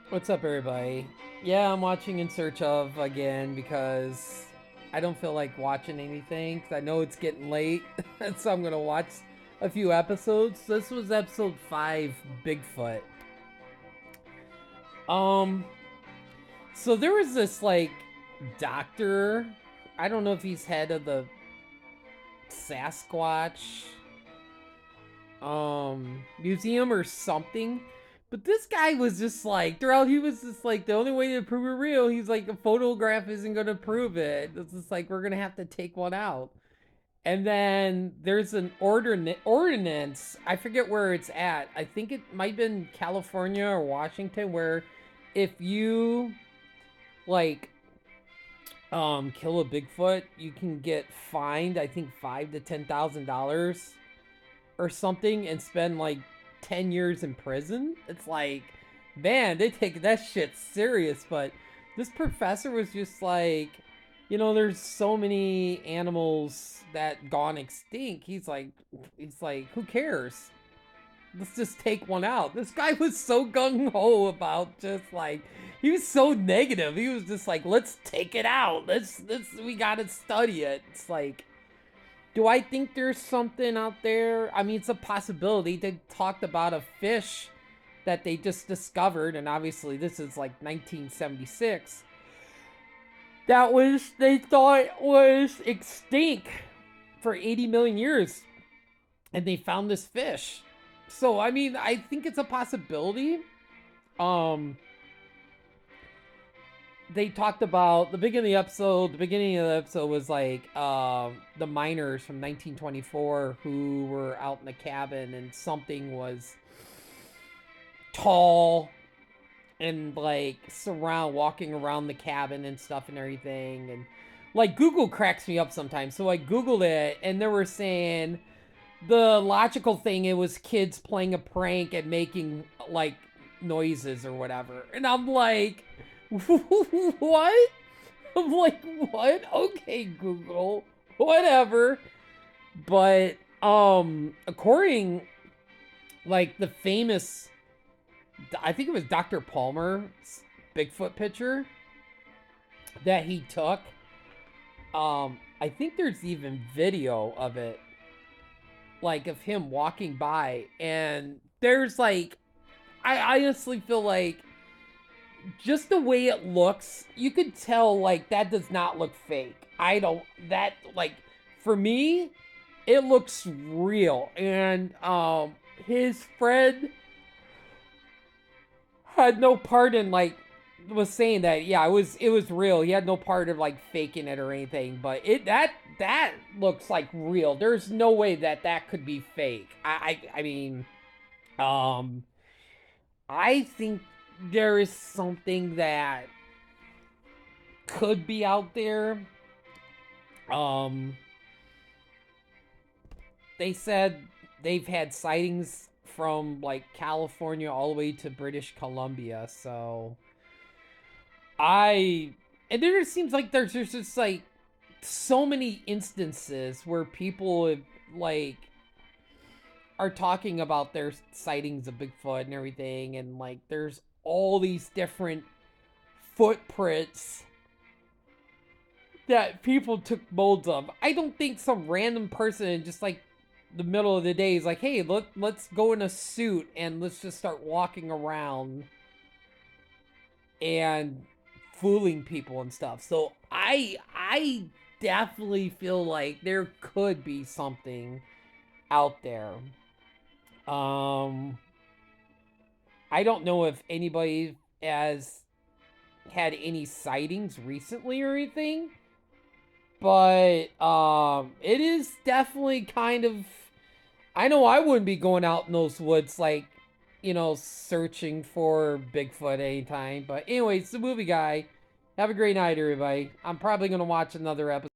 What's up, everybody? Yeah, I'm watching In Search of again because I don't feel like watching anything. 'Cause I know it's getting late, so I'm gonna watch a few episodes. This was episode 5, Bigfoot. Um, so there was this like doctor. I don't know if he's head of the Sasquatch museum or something. But this guy was just like, throughout, he was just like, the only way to prove it real, he's like, a photograph isn't going to prove it. It's just like, we're going to have to take one out. And then there's an ordinance, I forget where it's at. I think it might have been California or Washington, where if you, like, kill a Bigfoot, you can get fined, I think, $5,000 to $10,000 or something and spend like 10 years in prison. It's like, man, they take that shit serious. But this professor was just like, there's so many animals that gone extinct. He's like, who cares? Let's just take one out. This guy was so gung ho about just like, he was so negative. He was just like, let's take it out. We gotta study it. It's like, do I think there's something out there? I mean, it's a possibility. They talked about a fish that they just discovered, and obviously this is like 1976. They thought was extinct for 80 million years, and they found this fish. So, I mean, I think it's a possibility. Um, they talked about the beginning of the episode was like the miners from 1924 who were out in the cabin, and something was tall and like walking around the cabin and stuff and everything. And like, Google cracks me up sometimes, so I googled it, and they were saying the logical thing, it was kids playing a prank and making like noises or whatever. And I'm like, what? I'm like, what? Okay, Google, whatever. But according, like, the famous, I think it was Dr. Palmer's Bigfoot picture that he took. I think there's even video of it, like, of him walking by, and there's like, I honestly feel like just the way it looks, you could tell like that does not look fake. I don't that like For me, it looks real. And his friend had no part in, like, was saying that, yeah, it was real. He had no part of like faking it or anything, but that looks like real. There's no way that could be fake. I mean, um I think there is something that could be out there. Um, they said they've had sightings from like California all the way to British Columbia. So I and there seems like there's just like so many instances where people have, like, are talking about their sightings of Bigfoot and everything, and like there's all these different footprints that people took molds of. I don't think some random person just like the middle of the day is like, hey, let's go in a suit and let's just start walking around and fooling people and stuff. So I definitely feel like there could be something out there. Um I don't know if anybody has had any sightings recently or anything, but it is definitely kind of, I know I wouldn't be going out in those woods like, searching for Bigfoot anytime. But anyways, the movie guy. Have a great night, everybody. I'm probably going to watch another episode.